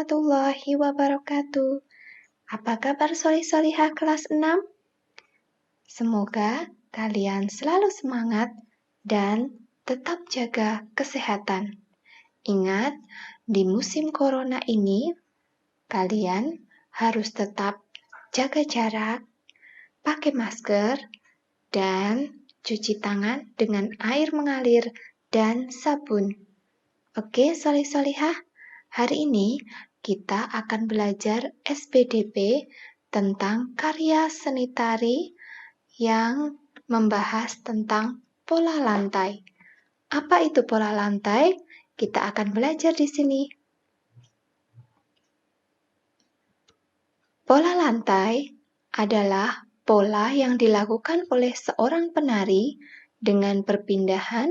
warahmatullahi wabarakatuh. Apa kabar solih-solihah kelas 6? Semoga kalian selalu semangat dan tetap jaga kesehatan. Ingat, di musim corona ini, kalian harus tetap jaga jarak, pakai masker, dan cuci tangan dengan air mengalir dan sabun. Oke, solih-solihah, hari ini kita akan belajar SPDP tentang karya seni tari yang membahas tentang pola lantai. Apa itu pola lantai? Kita akan belajar di sini. Pola lantai adalah pola yang dilakukan oleh seorang penari dengan perpindahan,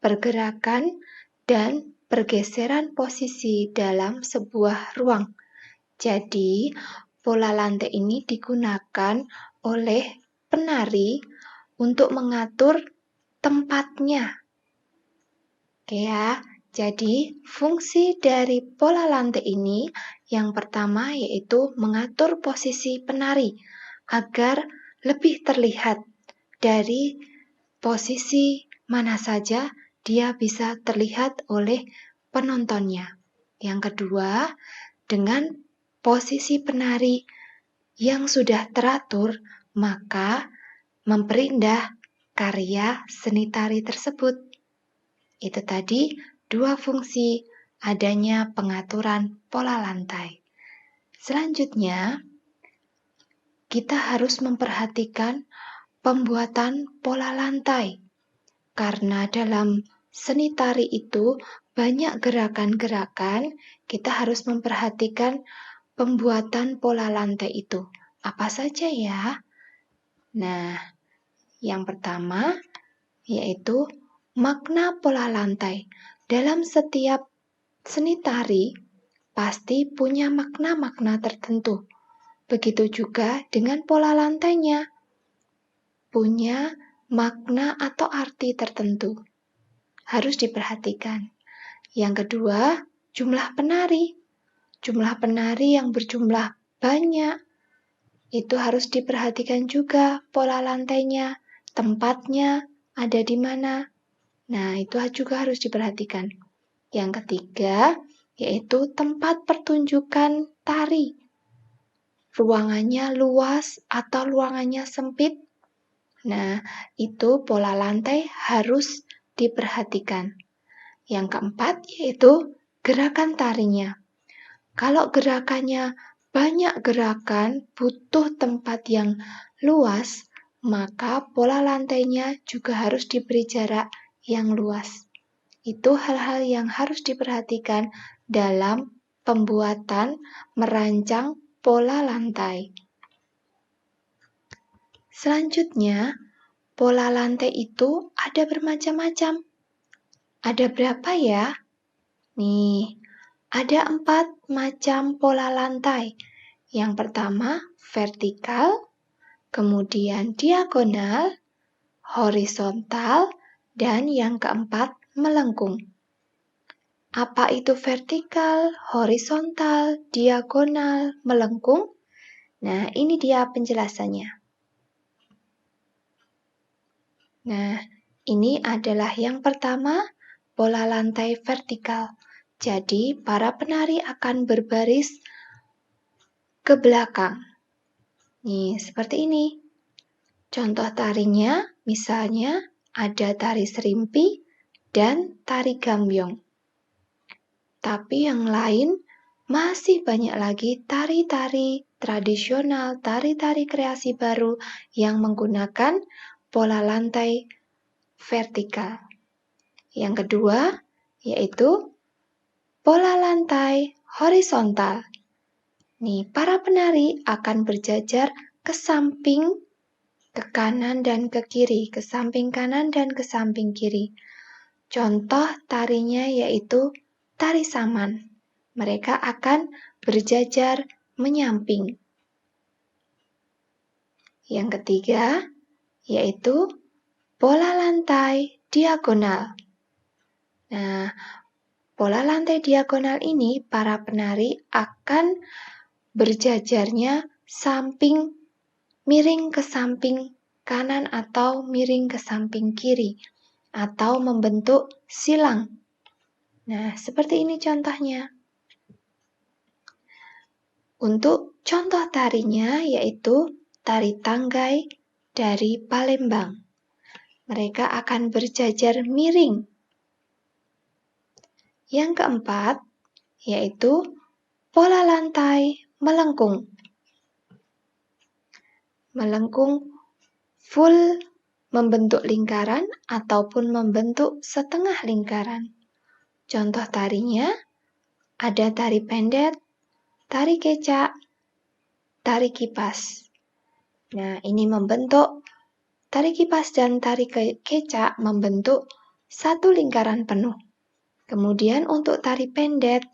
pergerakan, dan pergeseran posisi dalam sebuah ruang. Jadi, pola lantai ini digunakan oleh penari untuk mengatur tempatnya. Oke ya, jadi fungsi dari pola lantai ini yang pertama yaitu mengatur posisi penari agar lebih terlihat dari posisi mana saja dia bisa terlihat oleh penontonnya. Yang kedua, dengan posisi penari yang sudah teratur, maka memperindah karya seni tari tersebut. Itu tadi dua fungsi adanya pengaturan pola lantai. Selanjutnya, kita harus memperhatikan pembuatan pola lantai. Karena dalam seni tari itu banyak gerakan-gerakan, kita harus memperhatikan pembuatan pola lantai itu. Apa saja ya? Nah, yang pertama yaitu makna pola lantai. Dalam setiap seni tari pasti punya makna-makna tertentu. Begitu juga dengan pola lantainya. Punya makna atau arti tertentu. Harus diperhatikan. Yang kedua, jumlah penari. Jumlah penari yang berjumlah banyak. Itu harus diperhatikan juga pola lantainya, tempatnya ada di mana. Nah, itu juga harus diperhatikan. Yang ketiga, yaitu tempat pertunjukan tari. Ruangannya luas atau ruangannya sempit. Nah, itu pola lantai harus diperhatikan. Yang keempat, yaitu gerakan tarinya. Kalau gerakannya banyak gerakan, butuh tempat yang luas, maka pola lantainya juga harus diberi jarak yang luas. Itu hal-hal yang harus diperhatikan dalam pembuatan merancang pola lantai. Selanjutnya, pola lantai itu ada bermacam-macam. Ada berapa ya? Nih, ada 4 macam pola lantai. Yang pertama, vertikal, kemudian diagonal, horizontal, dan yang keempat, melengkung. Apa itu vertikal, horizontal, diagonal, melengkung? Nah, ini dia penjelasannya. Nah, ini adalah yang pertama, pola lantai vertikal. Jadi, para penari akan berbaris ke belakang. Nih, seperti ini. Contoh tarinya, misalnya ada tari serimpi dan tari gambyong. Tapi yang lain masih banyak lagi tari-tari tradisional, tari-tari kreasi baru yang menggunakan pola lantai vertikal. Yang kedua, yaitu pola lantai horizontal. Nih, para penari akan berjajar ke samping, ke kanan dan ke kiri, ke samping kanan dan ke samping kiri. Contoh tarinya yaitu tari saman. Mereka akan berjajar menyamping. Yang ketiga, yaitu pola lantai diagonal. Nah, pola lantai diagonal ini para penari akan berjajarnya miring ke samping kanan atau miring ke samping kiri, atau membentuk silang. Nah, seperti ini contohnya. Untuk contoh tarinya yaitu tari tanggai dari Palembang. Mereka akan berjajar miring. Yang keempat yaitu pola lantai melengkung. Melengkung full membentuk lingkaran ataupun membentuk setengah lingkaran. Contoh tarinya ada tari pendet, tari kecak, tari kipas. Nah, ini tari kipas dan tari kecak membentuk satu lingkaran penuh. Kemudian untuk tari pendet,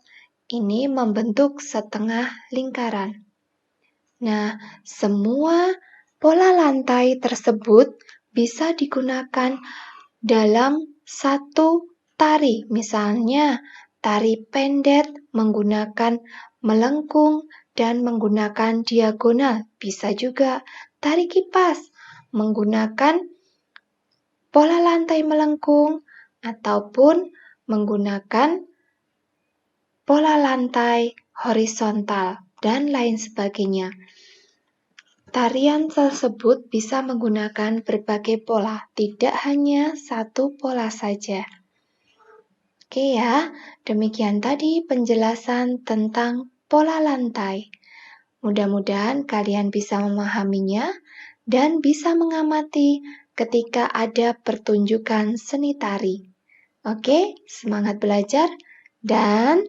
ini membentuk setengah lingkaran. Nah, semua pola lantai tersebut bisa digunakan dalam satu tari. Misalnya, tari pendet menggunakan melengkung dan menggunakan diagonal. Bisa juga tari kipas menggunakan pola lantai melengkung ataupun menggunakan pola lantai horizontal dan lain sebagainya. Tarian tersebut bisa menggunakan berbagai pola, tidak hanya satu pola saja. Oke ya, demikian tadi penjelasan tentang pola lantai. Mudah-mudahan kalian bisa memahaminya dan bisa mengamati ketika ada pertunjukan seni tari. Oke, semangat belajar dan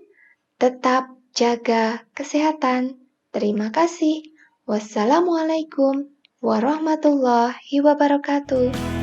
tetap jaga kesehatan. Terima kasih. Wassalamualaikum warahmatullahi wabarakatuh.